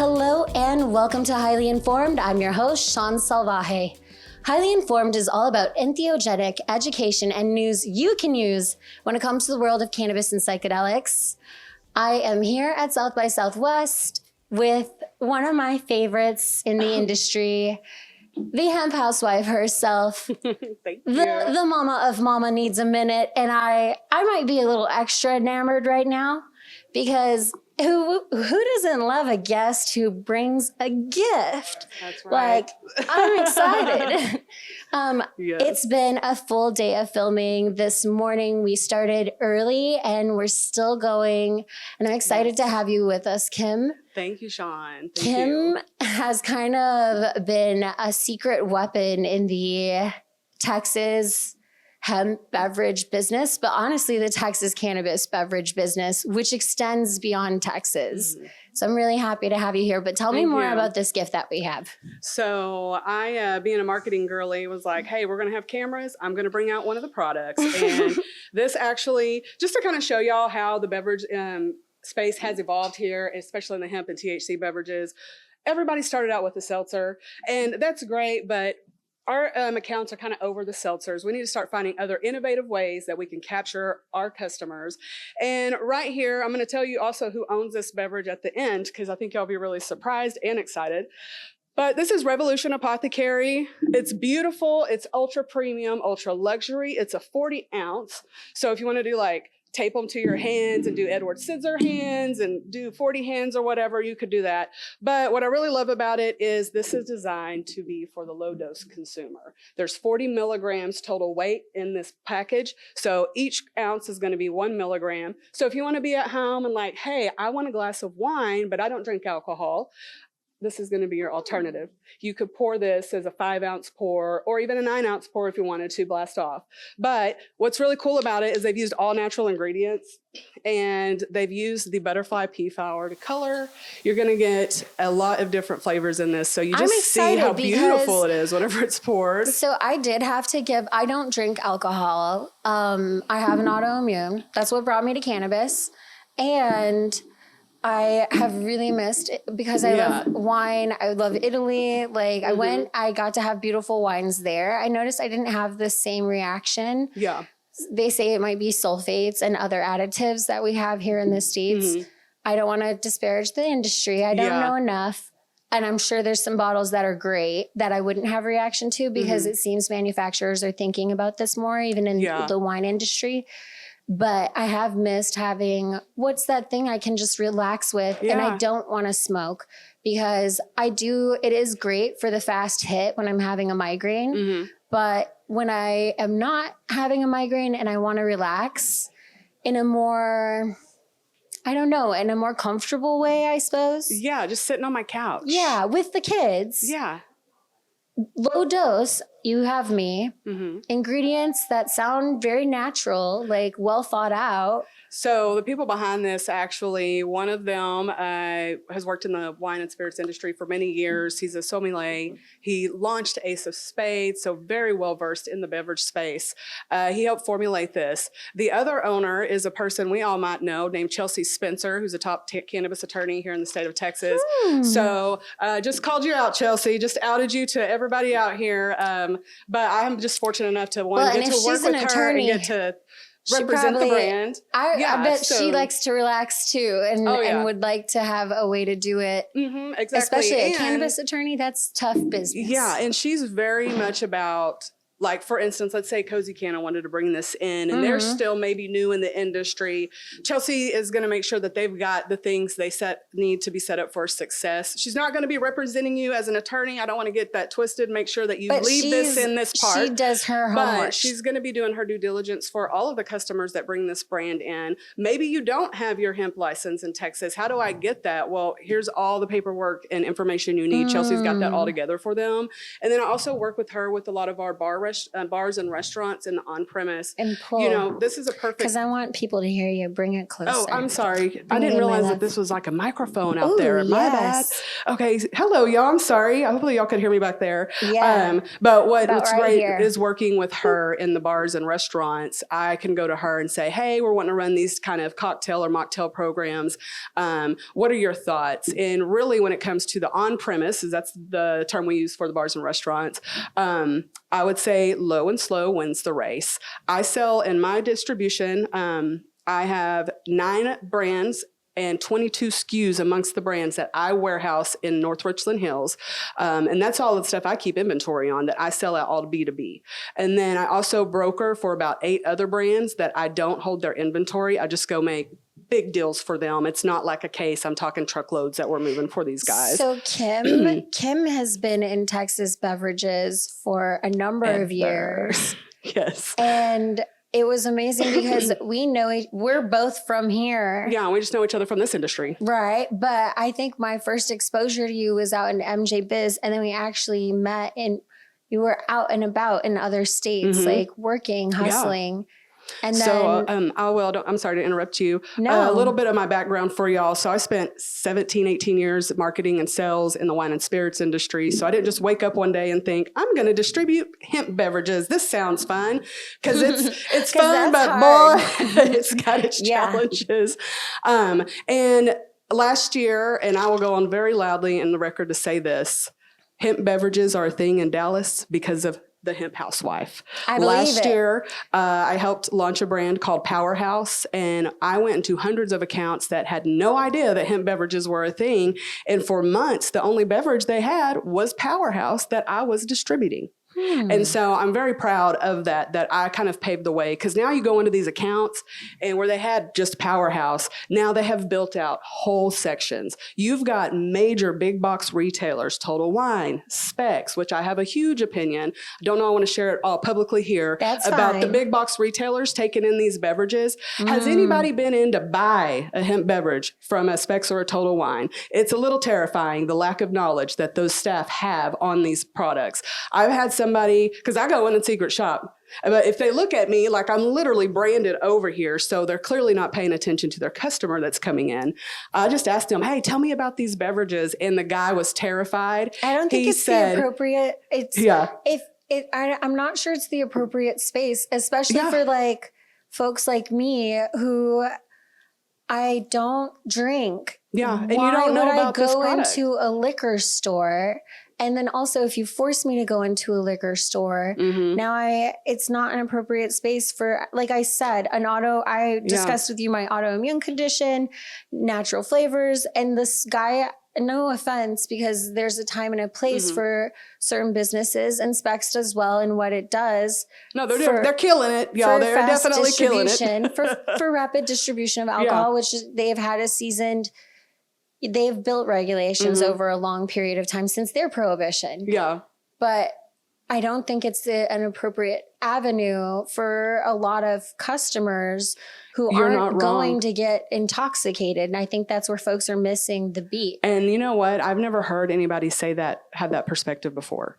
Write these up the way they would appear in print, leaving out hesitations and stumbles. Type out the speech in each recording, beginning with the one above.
Hello and welcome to Highly Informed. I'm your host, Shaun Salvaje. Highly Informed is all about entheogenic education and news you can use when it comes to the world of cannabis and psychedelics. I am here at South by Southwest with one of my favorites in the industry, the Hemp Housewife herself. Thank you. The mama of Mama Needs a Minute. And I might be a little extra enamored right now because who doesn't love a guest who brings a gift? That's right. Like, I'm excited. Yes. It's been a full day of filming. This morning we started early and we're still going. And I'm excited to have you with us, Kim. Thank you, Shaun. Thank Kim you. has kind of been a secret weapon in the Texas hemp beverage business, but honestly, the Texas cannabis beverage business, which extends beyond Texas. So I'm really happy to have you here, but tell me more about this gift that we have. So I, being a marketing girly, was like, hey, we're going to have cameras. I'm going to bring out one of the products. And this actually, just to kind of show y'all how the beverage space has evolved here, especially in the hemp and THC beverages. Everybody started out with a seltzer, and that's great, but our accounts are kind of over the seltzers. We need to start finding other innovative ways that we can capture our customers. And right here, I'm going to tell you also who owns this beverage at the end, because I think y'all be really surprised and excited. But this is Revolution Apothecary. It's beautiful. It's ultra premium, ultra luxury. It's a 40 ounce. So if you want to do like tape them to your hands and do Edward Scissor hands and do 40 hands or whatever, you could do that. But what I really love about it is this is designed to be for the low dose consumer. There's 40 milligrams total weight in this package. So each ounce is going to be 1 milligram. So if you want to be at home and like, hey, I want a glass of wine, but I don't drink alcohol, this is going to be your alternative. You could pour this as a 5 ounce pour or even a 9 ounce pour if you wanted to blast off. But what's really cool about it is they've used all natural ingredients and they've used the butterfly pea flower to color. You're going to get a lot of different flavors in this. So you just see how beautiful it is whenever it's poured. So I did have to I don't drink alcohol. I have an autoimmune. That's what brought me to cannabis. And I have really missed it because I love wine. I love Italy. Like I got to have beautiful wines there. I noticed I didn't have the same reaction. Yeah. They say it might be sulfates and other additives that we have here in the States. I don't want to disparage the industry. I don't know enough. And I'm sure there's some bottles that are great that I wouldn't have reaction to because it seems manufacturers are thinking about this more, even in the wine industry. But I have missed having, what's that thing I can just relax with? And I don't want to smoke because it is great for the fast hit when I'm having a migraine. But when I am not having a migraine and I want to relax in a more, I don't know, in a more comfortable way, I suppose. Yeah, just sitting on my couch. Yeah, with the kids. Yeah. Low dose, you have me. Ingredients that sound very natural, like well thought out. So the people behind this, actually, one of them has worked in the wine and spirits industry for many years. He's a sommelier. He launched Ace of Spades, so very well versed in the beverage space. He helped formulate this. The other owner is a person we all might know named Chelsea Spencer, who's a top cannabis attorney here in the state of Texas. So just called you out, Chelsea. Just outed you to everybody out here. But I'm just fortunate enough to get to work with her and get to represent the brand. I bet she likes to relax too and would like to have a way to do it. Exactly. Especially a cannabis attorney, that's tough business. Yeah, and she's very much about, like, for instance, let's say Cozy Canna wanted to bring this in and they're still maybe new in the industry. Chelsea is going to make sure that they've got the things they need to be set up for success. She's not going to be representing you as an attorney. I don't want to get that twisted. Make sure that you leave this in this part. She does her homework. But she's going to be doing her due diligence for all of the customers that bring this brand in. Maybe you don't have your hemp license in Texas. How do I get that? Well, here's all the paperwork and information you need. Chelsea's got that all together for them. And then I also work with her with a lot of our bar bars and restaurants and the on-premise. And pull. You know, this is a perfect. Because I want people to hear you. Bring it closer. Oh, I'm sorry. I didn't realize that this was like a microphone out Ooh, there. My yes. bad. Okay. Hello, y'all. I'm sorry. Hopefully y'all could hear me back there. Yeah. But what's right great here. is working with her in the bars and restaurants. I can go to her and say, hey, we're wanting to run these kind of cocktail or mocktail programs. What are your thoughts? And really, when it comes to the on-premise, that's the term we use for the bars and restaurants, I would say low and slow wins the race. I sell in my distribution, I have 9 brands and 22 SKUs amongst the brands that I warehouse in North Richland Hills. And that's all the stuff I keep inventory on that I sell out all to B2B. And then I also broker for about 8 other brands that I don't hold their inventory. I just go make big deals for them. It's not like a case. I'm talking truckloads that we're moving for these guys. So Kim has been in Texas Beverages for a number of years. Yes. And it was amazing because we're both from here. Yeah, we just know each other from this industry. Right. But I think my first exposure to you was out in MJ Biz. And then we actually met and you were out and about in other states, like working, hustling. Yeah. And then, so, I'm sorry to interrupt you. No. A little bit of my background for y'all. So I spent 17, 18 years marketing and sales in the wine and spirits industry. So I didn't just wake up one day and think, I'm going to distribute hemp beverages. This sounds fun because it's fun, but boy, it's got its challenges. And last year, and I will go on very loudly in the record to say this, hemp beverages are a thing in Dallas because of the Hemp Housewife. Last year, I helped launch a brand called Powerhouse, and I went into hundreds of accounts that had no idea that hemp beverages were a thing. And for months, the only beverage they had was Powerhouse that I was distributing. And so I'm very proud of that I kind of paved the way, because now you go into these accounts and where they had just Powerhouse, now they have built out whole sections. You've got major big box retailers, Total Wine, Specs, which I have a huge opinion. I don't know, I want to share it all publicly here. That's about fine. The big box retailers taking in these beverages. Has anybody been in to buy a hemp beverage from a Specs or a Total Wine? It's a little terrifying, the lack of knowledge that those staff have on these products. I've had somebody, because I go in and secret shop, but if they look at me like I'm literally branded over here, so they're clearly not paying attention to their customer that's coming in. I just asked them, hey, tell me about these beverages. And the guy was terrified. I don't think it's the appropriate. I'm not sure it's the appropriate space, especially for like folks like me who I don't drink. Yeah, and you don't know about this product. Why would I go into a liquor store? And then also, if you force me to go into a liquor store, now it's not an appropriate space for, like I said, I discussed with you my autoimmune condition, natural flavors, and this guy, no offense, because there's a time and a place for certain businesses, and Specs does well in what it does. No, they're killing it, y'all. They're definitely killing it. for rapid distribution of alcohol, which they've had they've built regulations over a long period of time since their prohibition. Yeah. But I don't think it's an appropriate avenue for a lot of customers who aren't going to get intoxicated. And I think that's where folks are missing the beat. And you know what? I've never heard anybody say that, had that perspective before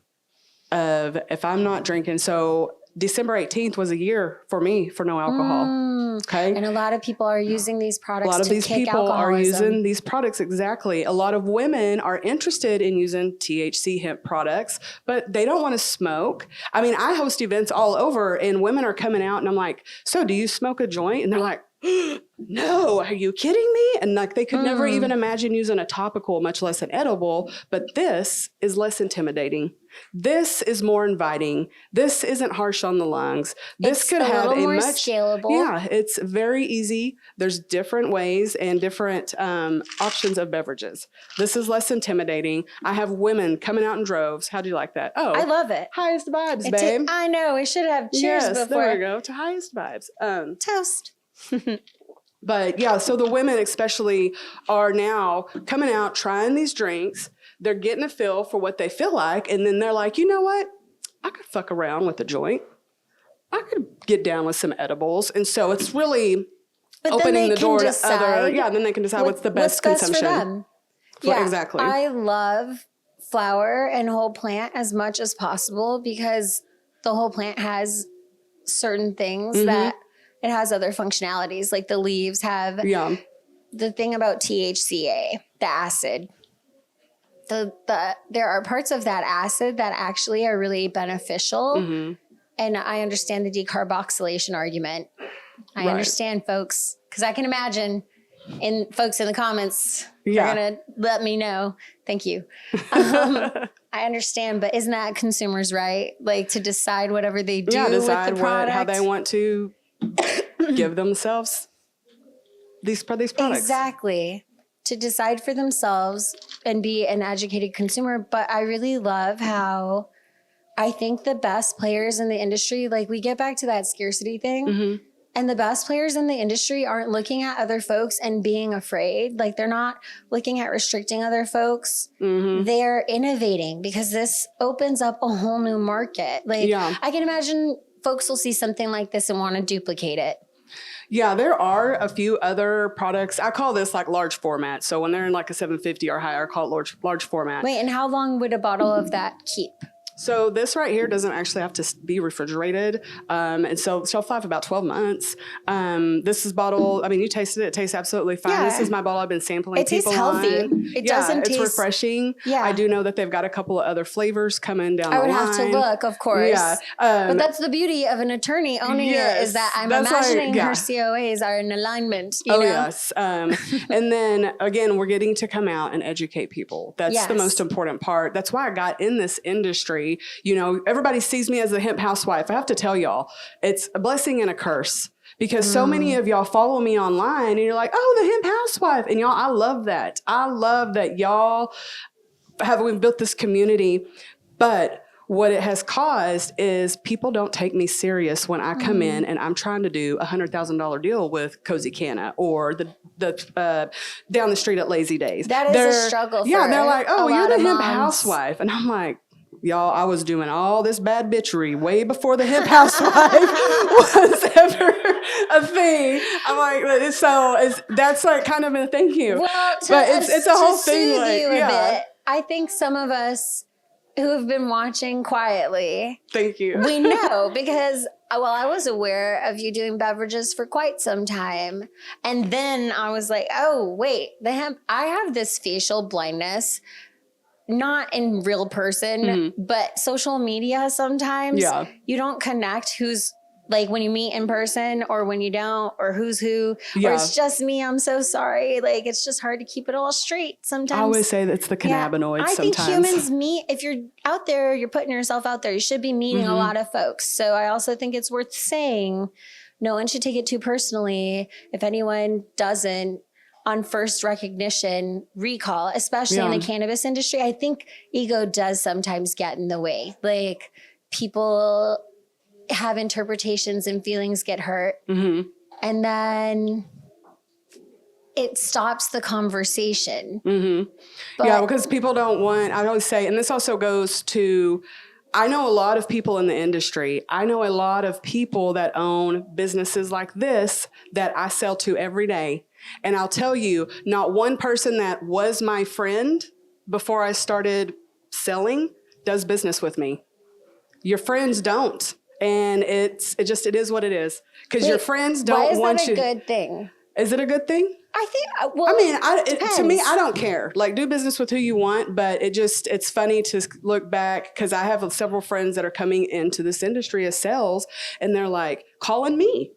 of if I'm not drinking. So December 18th was a year for me for no alcohol. Okay. And a lot of people are using these products. A lot of these people are using these products. Exactly. A lot of women are interested in using THC hemp products, but they don't want to smoke. I mean, I host events all over and women are coming out and I'm like, so do you smoke a joint? And they're like, no, are you kidding me? And like they could never even imagine using a topical, much less an edible, but this is less intimidating. This is more inviting. This isn't harsh on the lungs. This could have a much scalable. Yeah, it's very easy. There's different ways and different options of beverages. This is less intimidating. I have women coming out in droves. How do you like that? Oh, I love it. Highest vibes, babe. I know. We should have cheers before. There we go. To highest vibes. Toast. But yeah, so the women especially are now coming out, trying these drinks. They're getting a feel for what they feel like. And then they're like, you know what? I could fuck around with a joint. I could get down with some edibles. And so it's really opening the door to other. Yeah, then they can decide what's the best consumption. For them. Yeah, exactly. I love flower and whole plant as much as possible because the whole plant has certain things that it has other functionalities. Like the leaves have the thing about THCA, the acid. There are parts of that acid that actually are really beneficial. And I understand the decarboxylation argument. I understand, folks, because I can imagine folks in the comments are going to let me know. Thank you. I understand, but isn't that consumers' right? Like to decide whatever they do with the product? How they want to give themselves these products. Exactly. To decide for themselves and be an educated consumer. But I really love how I think the best players in the industry, like we get back to that scarcity thing, and the best players in the industry aren't looking at other folks and being afraid. Like they're not looking at restricting other folks. They're innovating because this opens up a whole new market. Like I can imagine folks will see something like this and want to duplicate it. Yeah, there are a few other products. I call this like large format. So when they're in like a 750 or higher, I call it large format. Wait, and how long would a bottle of that keep? So this right here doesn't actually have to be refrigerated. And so shelf life about 12 months. This is bottle, I mean, you tasted it. It tastes absolutely fine. Yeah. This is my bottle I've been sampling it people tastes healthy. on. It doesn't taste... It's refreshing. Yeah. I do know that they've got a couple of other flavors coming down the line. I would have to look, of course. Yeah. But that's the beauty of an attorney owning it is that I'm imagining her COAs are in alignment. You know? Yes. And then again, we're getting to come out and educate people. That's the most important part. That's why I got in this industry. You know, everybody sees me as a hemp housewife. I have to tell y'all, it's a blessing and a curse because so many of y'all follow me online and you're like, oh, the hemp housewife. And y'all, I love that. I love that y'all we've built this community. But what it has caused is people don't take me serious when I come in and I'm trying to do a $100,000 deal with Cozy Canna or the down the street at Lazy Days. That is a struggle. Yeah, they're like, oh, you're the hemp housewife. And I'm like, y'all, I was doing all this bad bitchery way before the hemp housewife was ever a thing. I'm like, so that's like kind of a thank you. Well, but it's a whole thing. Like, a bit, I think some of us who have been watching quietly, thank you. We know because I was aware of you doing beverages for quite some time, and then I was like, oh wait, the hemp. I have this facial blindness. Not in real person, but social media sometimes you don't connect who's like when you meet in person or when you don't or who's who or it's just me. I'm so sorry. Like it's just hard to keep it all straight sometimes. I always say that's the cannabinoids I sometimes. think humans meet, if you're out there, you're putting yourself out there, you should be meeting a lot of folks. So I also think it's worth saying no one should take it too personally. If anyone doesn't, on first recognition, recall, especially in the cannabis industry, I think ego does sometimes get in the way. Like people have interpretations and feelings get hurt. And then it stops the conversation. But, because people don't want, I always say, and this also goes to, I know a lot of people in the industry. I know a lot of people that own businesses like this that I sell to every day. And I'll tell you, not one person that was my friend before I started selling does business with me. Your friends don't. And it is what it is. Because your friends don't want you. Why is that a good thing? Is it a good thing? I think, well, I mean, to me, I don't care. Like, do business with who you want, but it's funny to look back because I have several friends that are coming into this industry as sales, and they're like, calling me,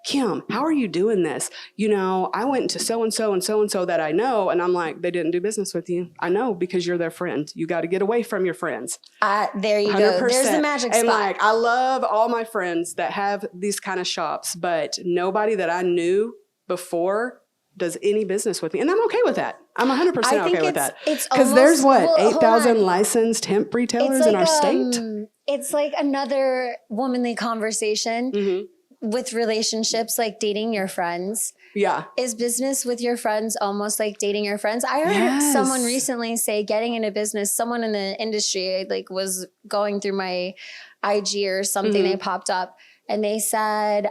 Kim, how are you doing this? You know, I went to so-and-so and so-and-so that I know, and I'm like, they didn't do business with you. I know because you're their friend. You got to get away from your friends. There you 100%. Go. There's the magic spot. And like, I love all my friends that have these kind of shops, but nobody that I knew before does any business with me. And I'm okay with that. I'm 100% okay with that. Because there's 8,000 licensed hemp retailers in our state. It's like another womanly conversation with relationships, like dating your friends. Yeah. Is business with your friends almost like dating your friends? I heard someone recently say getting into business, someone in the industry like was going through my IG or something, they popped up and they said,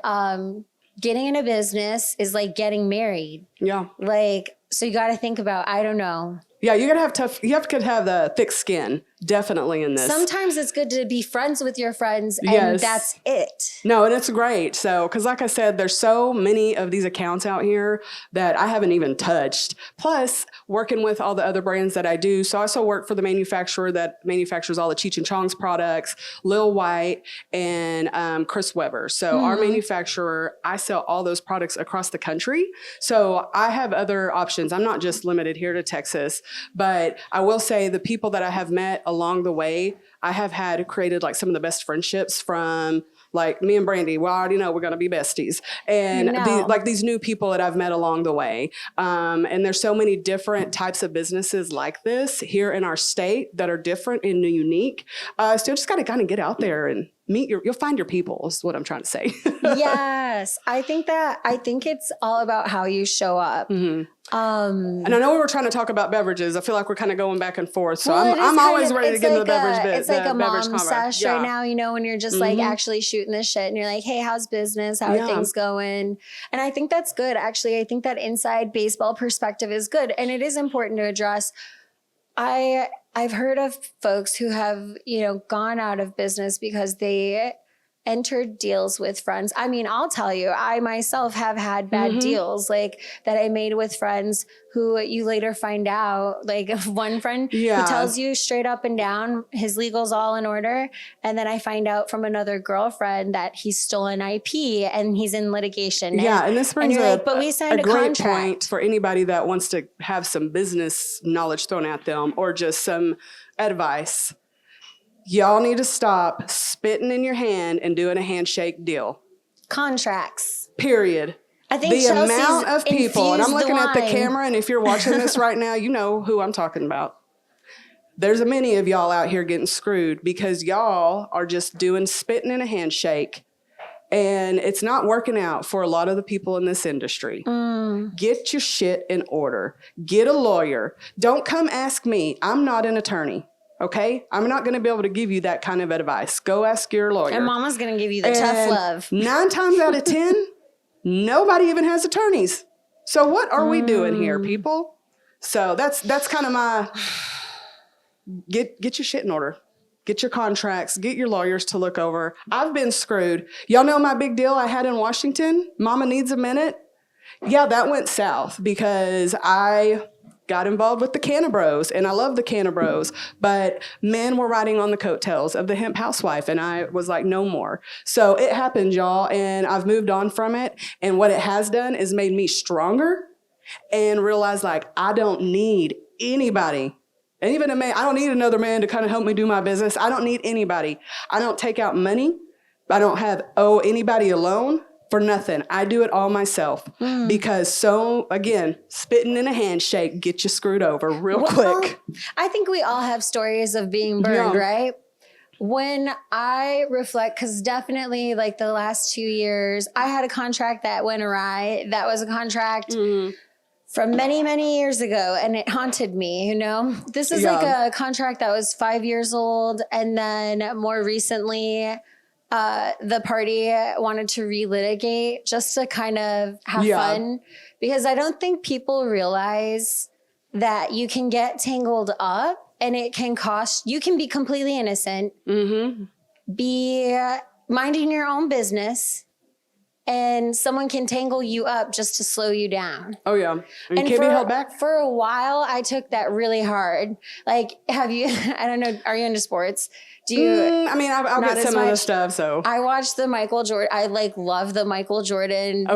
getting into business is like getting married. Yeah. Like, so you got to think about, I don't know. Yeah, you have to have the thick skin, definitely in this. Sometimes it's good to be friends with your friends and that's it. No, and it's great. So, because like I said, there's so many of these accounts out here that I haven't even touched. Plus, working with all the other brands that I do. So I also work for the manufacturer that manufactures all the Cheech and Chong's products, Lil White and Chris Webber. So our manufacturer, I sell all those products across the country. So I have other options. I'm not just limited here to Texas. But I will say the people that I have met along the way, I have had created like some of the best friendships from like me and Brandy. Well, I already know we're going to be besties. And these new people that I've met along the way. And there's so many different types of businesses like this here in our state that are different and unique. So you just got to kind of get out there and you'll find your people is what I'm trying to say. Yes. I think it's all about how you show up. And I know we were trying to talk about beverages. I feel like we're kind of going back and forth. So I'm always ready to get into the beverage bit. It's like a mom sesh right now, you know, when you're just like actually shooting this shit and you're like, hey, how's business? How are things going? And I think that's good. Actually, I think that inside baseball perspective is good. And it is important to address. I've heard of folks who have, you know, gone out of business because they entered deals with friends. I mean, I'll tell you, I myself have had bad deals like that I made with friends who you later find out, like one friend who tells you straight up and down his legal's all in order. And then I find out from another girlfriend that he's stolen IP and he's in litigation. And this brings but we signed a great contract. Point for anybody that wants to have some business knowledge thrown at them or just some advice. Y'all need to stop spitting in your hand and doing a handshake deal. Contracts. Period. I think the Chelsea's amount of people, and I'm looking at the wine. camera, and if you're watching this right now, you know who I'm talking about. There's many of y'all out here getting screwed because y'all are just doing spitting in a handshake, and it's not working out for a lot of the people in this industry. Get your shit in order. Get a lawyer. Don't come ask me. I'm not an attorney. Okay, I'm not going to be able to give you that kind of advice. Go ask your lawyer. And Mama's going to give you the tough love. 9 times out of 10, nobody even has attorneys. So what are we doing here, people? So that's kind of my get your shit in order. Get your contracts. Get your lawyers to look over. I've been screwed. Y'all know my big deal I had in Washington? Mama Needs a Minute. Yeah, that went south because I got involved with the Cannabis, and I love the Cannabis, but men were riding on the coattails of the Hemp Housewife, and I was like, no more. So it happened, y'all, and I've moved on from it, and what it has done is made me stronger and realize, like, I don't need anybody. And even a man, I don't need another man to kind of help me do my business. I don't need anybody. I don't take out money. I don't owe anybody a loan. For nothing. I do it all myself because again, spitting in a handshake get you screwed over real quick. I think we all have stories of being burned, right? When I reflect, because definitely like the last 2 years, I had a contract that went awry. That was a contract from many, many years ago, and it haunted me, you know? This is like a contract that was 5 years old, and then more recently, the party wanted to relitigate just to kind of have fun, because I don't think people realize that you can get tangled up and it can cost, you can be completely innocent, be minding your own business, and someone can tangle you up just to slow you down. Oh yeah. And can't be held back. For a while, I took that really hard. Like, have you, I don't know, are you into sports? Do you? I mean, I'll get some of the stuff, so. I watched the Michael Jordan, I love the Michael Jordan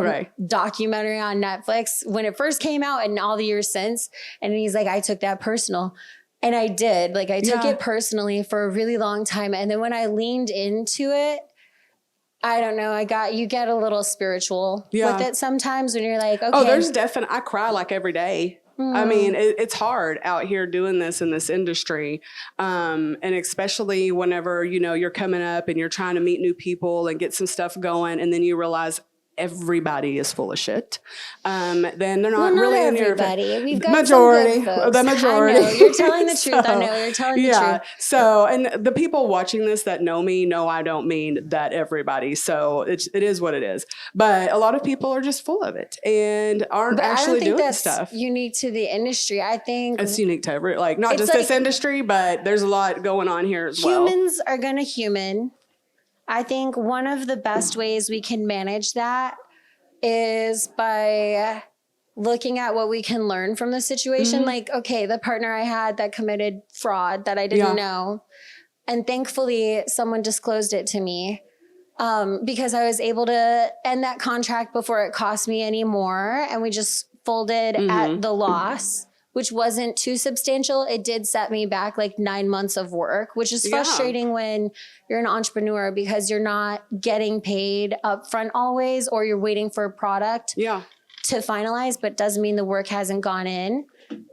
documentary on Netflix when it first came out and all the years since. And he's like, I took that personal. And I did. Like, I took it personally for a really long time. And then when I leaned into it, I don't know. You get a little spiritual with it sometimes when you're like, okay. Oh, there's definitely, I cry like every day. I mean, it's hard out here doing this in this industry. And especially whenever, you know, you're coming up and you're trying to meet new people and get some stuff going. And then you realize everybody is full of shit, then they're not well, not really everybody. We've got majority, some good folks. the majority. I know you're telling the truth. I know you're telling the truth. So, and the people watching this that know me know I don't mean that everybody. So it is what it is. But a lot of people are just full of it and aren't actually doing that's stuff. Unique to the industry. I think it's unique to every, like not just this industry, but there's a lot going on here as well. Humans are going to human. I think one of the best ways we can manage that is by looking at what we can learn from the situation. Like, okay, the partner I had that committed fraud that I didn't know. And thankfully someone disclosed it to me because I was able to end that contract before it cost me any more. And we just folded at the loss, which wasn't too substantial. It did set me back like 9 months of work, which is frustrating when you're an entrepreneur because you're not getting paid upfront always, or you're waiting for a product to finalize, but doesn't mean the work hasn't gone in.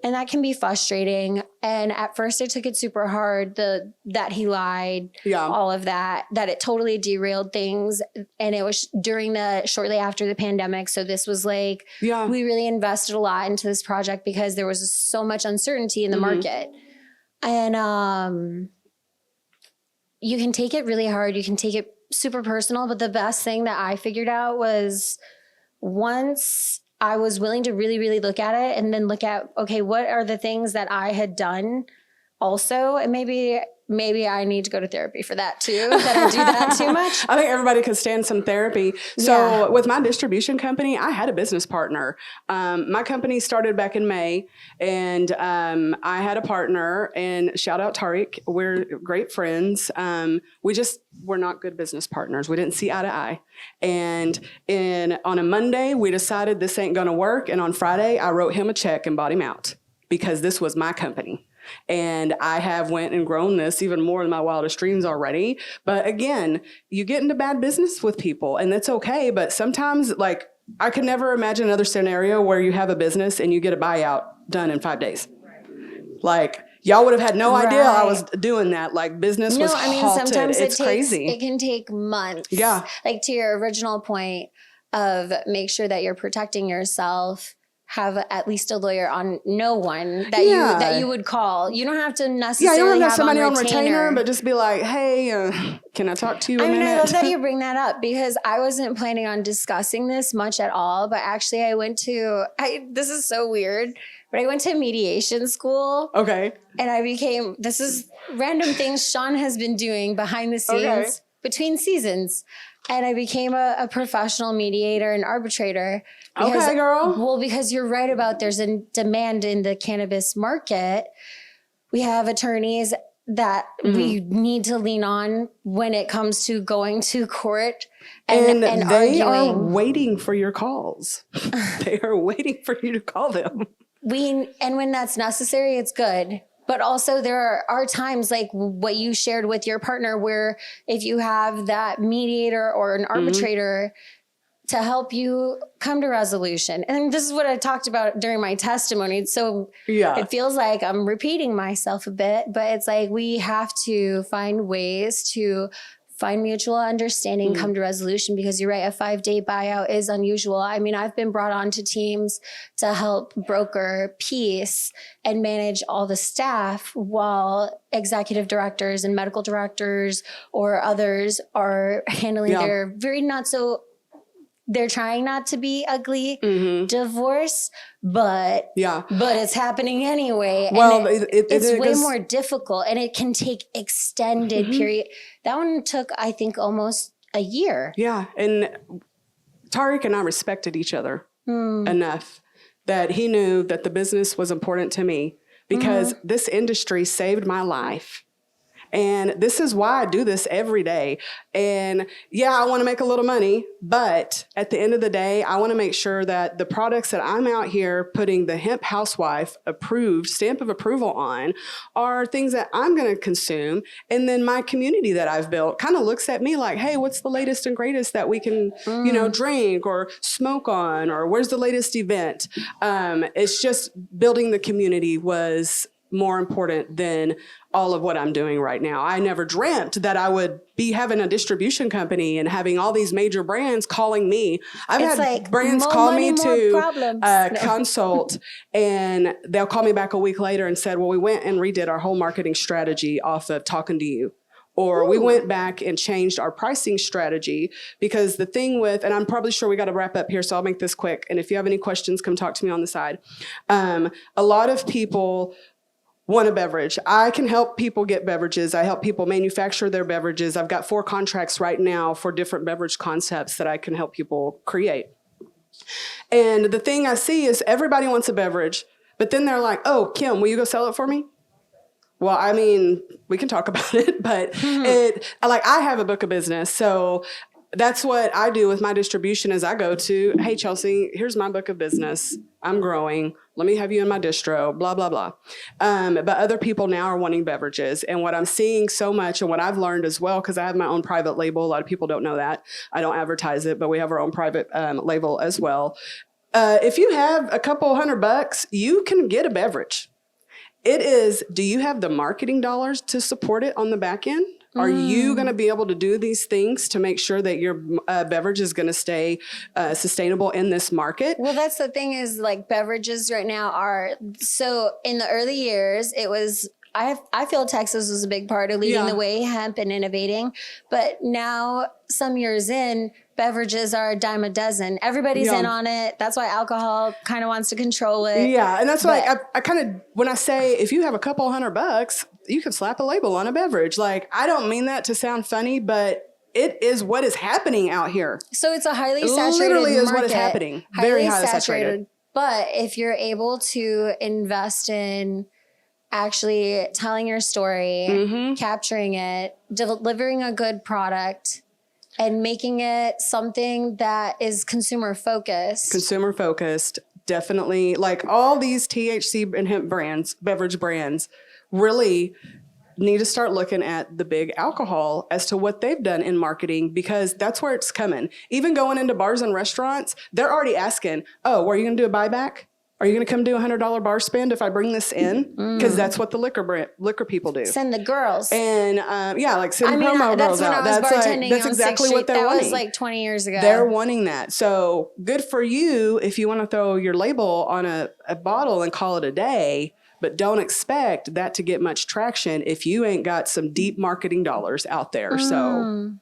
And that can be frustrating. And at first I took it super hard, that he lied, all of that it totally derailed things. And it was shortly after the pandemic. So this was like, we really invested a lot into this project because there was so much uncertainty in the market. And you can take it really hard. You can take it super personal. But the best thing that I figured out was once I was willing to really, really look at it and then look at, okay, what are the things that I had done also? And maybe I need to go to therapy for that too, that I do that too much. I think everybody could stand some therapy. So with my distribution company, I had a business partner. My company started back in May, and I had a partner, and shout out Tariq. We're great friends. We're not good business partners. We didn't see eye to eye. And on a Monday, we decided this ain't gonna work. And on Friday, I wrote him a check and bought him out because this was my company. And I have went and grown this even more in my wildest dreams already. But again, you get into bad business with people, and that's okay. But sometimes, like, I could never imagine another scenario where you have a business and you get a buyout done in 5 days. Like, y'all would have had no idea I was doing that. Like, business was halted. Sometimes it's crazy. It can take months. Yeah. Like, to your original point of make sure that you're protecting yourself, have at least a lawyer on no one that you would call. You don't have to necessarily you don't have somebody on retainer, but just be like, hey, can I talk to you a minute? I love that you bring that up because I wasn't planning on discussing this much at all, but actually I went to, this is so weird, but I went to mediation school. Okay. And this is random things Shaun has been doing behind the scenes between seasons. And I became a professional mediator and arbitrator. Because, okay, girl. Well, because you're right about there's a demand in the cannabis market. We have attorneys that we need to lean on when it comes to going to court and they arguing. Are waiting for your calls. They are waiting for you to call them. And when that's necessary, it's good. But also there are times like what you shared with your partner where if you have that mediator or an arbitrator to help you come to resolution. And this is what I talked about during my testimony. So it feels like I'm repeating myself a bit, but it's like we have to find ways to find mutual understanding, come to resolution, because you're right, a 5-day buyout is unusual. I mean, I've been brought onto teams to help broker peace and manage all the staff while executive directors and medical directors or others are handling their they're trying not to be ugly divorce, but it's happening anyway. Well, and it's way more difficult, and it can take extended period. That one took, I think, almost a year. Yeah, and Tariq and I respected each other enough that he knew that the business was important to me because this industry saved my life. And this is why I do this every day. And I want to make a little money, but at the end of the day, I want to make sure that the products that I'm out here putting the Hemp Housewife approved stamp of approval on are things that I'm going to consume. And then my community that I've built kind of looks at me like, hey, what's the latest and greatest that we can, drink or smoke on, or where's the latest event? It's just building the community was more important than all of what I'm doing right now. I never dreamt that I would be having a distribution company and having all these major brands calling me. I've had like brands more call money, me more to problems. consult, and they'll call me back a week later and said, well, we went and redid our whole marketing strategy off of talking to you. Or we went back and changed our pricing strategy, because the thing with, and I'm probably sure we got to wrap up here, so I'll make this quick. And if you have any questions, come talk to me on the side. A lot of people want a beverage. I can help people get beverages. I help people manufacture their beverages. I've got 4 contracts right now for different beverage concepts that I can help people create. And the thing I see is everybody wants a beverage, but then they're like, oh, Kim, will you go sell it for me? Well, I mean, we can talk about it, but I have a book of business. So that's what I do with my distribution is I go to, hey, Chelsea, here's my book of business. I'm growing. Let me have you in my distro, blah, blah, blah. But other people now are wanting beverages. And what I'm seeing so much, and what I've learned as well, because I have my own private label. A lot of people don't know that. I don't advertise it, but we have our own private label as well. If you have a couple $100, you can get a beverage. It is, do you have the marketing dollars to support it on the back end? Are you going to be able to do these things to make sure that your beverage is going to stay sustainable in this market? Well, that's the thing is like beverages right now are, so in the early years, it was, I feel Texas was a big part of leading the way, hemp and innovating. But now some years in, beverages are a dime a dozen. Everybody's in on it. That's why alcohol kind of wants to control it. Yeah. And that's why I kind of, when I say, if you have a couple $100, you can slap a label on a beverage. Like, I don't mean that to sound funny, but it is what is happening out here. So it's a highly saturated literally is market, what is happening. Very highly saturated. But if you're able to invest in actually telling your story, capturing it, delivering a good product, and making it something that is consumer focused. Consumer focused, definitely. Like all these THC and hemp brands, beverage brands, really need to start looking at the big alcohol as to what they've done in marketing, because that's where it's coming. Even going into bars and restaurants, they're already asking, oh, are you going to do a buyback? Are you going to come do $100 bar spend if I bring this in? Because that's what the liquor people do. Send the girls. And like send promo girls out. That's exactly what they're wanting. That was like 20 years ago. They're wanting that. So good for you if you want to throw your label on a bottle and call it a day. But don't expect that to get much traction if you ain't got some deep marketing dollars out there. So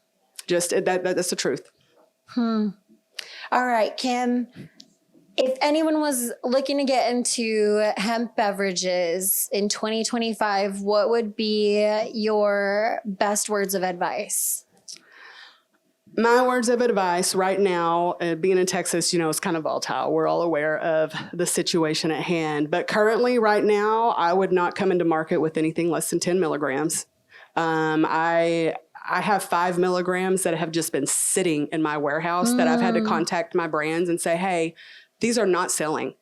just that's the truth. All right, Kim. If anyone was looking to get into hemp beverages in 2025, what would be your best words of advice? My words of advice right now, being in Texas, it's kind of volatile. We're all aware of the situation at hand. But currently, right now, I would not come into market with anything less than 10 milligrams. I have 5 milligrams that have just been sitting in my warehouse that I've had to contact my brands and say, hey, these are not selling.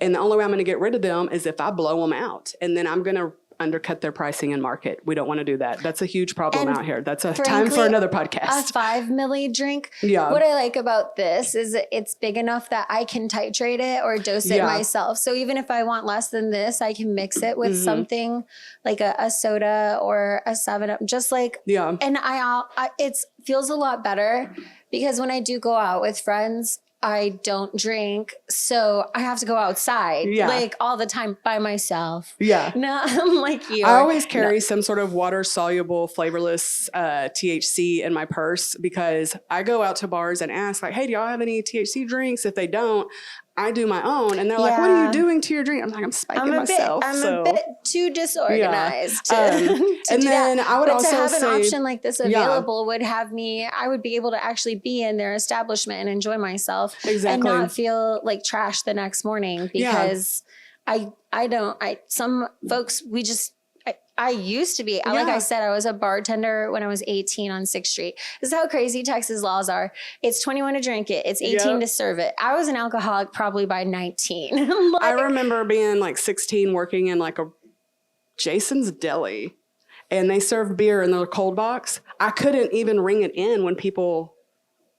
And the only way I'm going to get rid of them is if I blow them out. And then I'm going to undercut their pricing in market. We don't want to do that. That's a huge problem out here. That's a time for another podcast. A 5 milli drink. Yeah. What I like about this is it's big enough that I can titrate it or dose it myself. So even if I want less than this, I can mix it with something like a soda or a 7-Up. Just like, and it feels a lot better because when I do go out with friends, I don't drink, so I have to go outside like all the time by myself. Yeah. No, I'm like you. I always carry some sort of water-soluble, flavorless THC in my purse because I go out to bars and ask, like, hey, do y'all have any THC drinks? If they don't, I do my own. And they're like, what are you doing to your drink? I'm like, I'm spiking myself. I'm a bit too disorganized to and do then that. I would also to have say, an option like this available would have me, I would be able to actually be in their establishment and enjoy myself and not feel like trash the next morning because some folks, I used to be, like I said, I was a bartender when I was 18 on 6th Street. This is how crazy Texas laws are. It's 21 to drink it. It's 18 to serve it. I was an alcoholic probably by 19. I remember being like 16 working in like a Jason's Deli and they served beer in their cold box. I couldn't even ring it in when people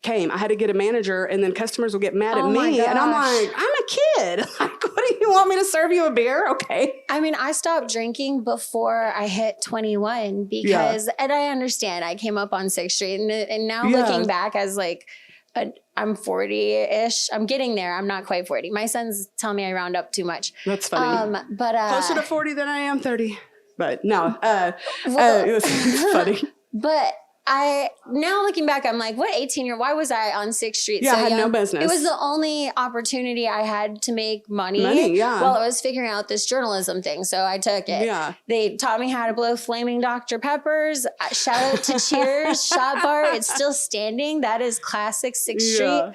came. I had to get a manager and then customers would get mad at me. And I'm like, I'm a kid. Like, what do you want me to serve you a beer? Okay. I mean, I stopped drinking before I hit 21 because, and I understand I came up on 6th Street and now looking back as like, I'm 40-ish. I'm getting there. I'm not quite 40. My sons tell me I round up too much. That's funny. But closer to 40 than I am 30. But no, it was funny. But now looking back, I'm like, what 18-year? Why was I on 6th Street? Yeah, so I had young? no business. It was the only opportunity I had to make money yeah. while I was figuring out this journalism thing. So I took it. Yeah. They taught me how to blow flaming Dr. Peppers. Shout out to Cheers, Shot Bar. It's still standing. That is classic 6th Street.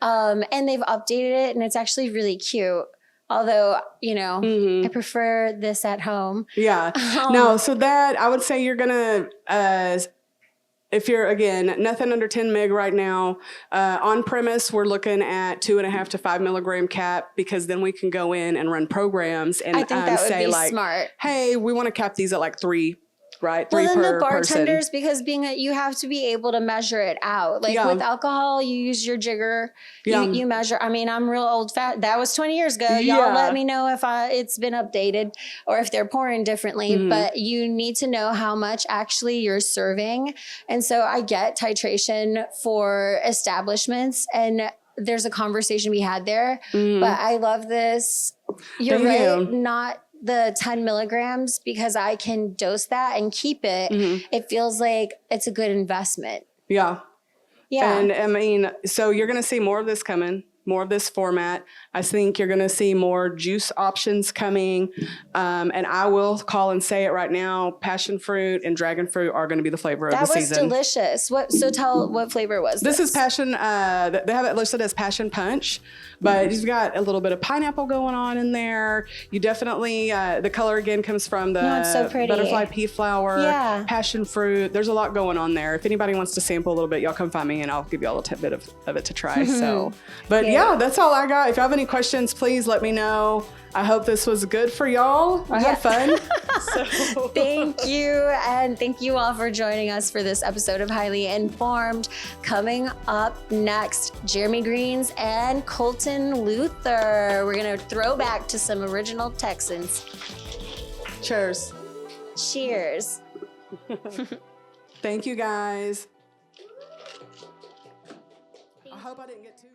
And they've updated it and it's actually really cute. Although, you know, I prefer this at home. Yeah. No, so that I would say you're going to, if you're, again, nothing under 10 meg right now, on premise, we're looking at 2.5 to 5 milligram cap because then we can go in and run programs and I think that would say be like, smart. Hey, we want to cap these at like 3. Right. Well, 3 then per the bartenders, person. because you have to be able to measure it out. Like with alcohol, you use your jigger, you measure. I mean, I'm real old fat. That was 20 years ago. Y'all let me know if it's been updated or if they're pouring differently, but you need to know how much actually you're serving. And so I get titration for establishments and there's a conversation we had there, but I love this. You're right. Not the 10 milligrams because I can dose that and keep it. It feels like it's a good investment. Yeah. And I mean, so you're going to see more of this coming, more of this format. I think you're going to see more juice options coming. And I will call and say it right now. Passion fruit and dragon fruit are going to be the flavor of the season. That was delicious. So tell what flavor was this? This is passion. They have it listed as passion punch, but you've got a little bit of pineapple going on in there. You definitely, the color again comes from the it's so pretty. Butterfly pea flower, passion fruit. There's a lot going on there. If anybody wants to sample a little bit, y'all come find me and I'll give you all a tidbit of it to try. So, but yeah, that's all I got. If you have any questions, please let me know. I hope this was good for y'all. I had fun. So. Thank you. And thank you all for joining us for this episode of Highly Informed. Coming up next, Jeremy Greens and Colton Luther. We're going to throw back to some original Texans. Cheers. Cheers. Thank you guys. I hope I didn't get too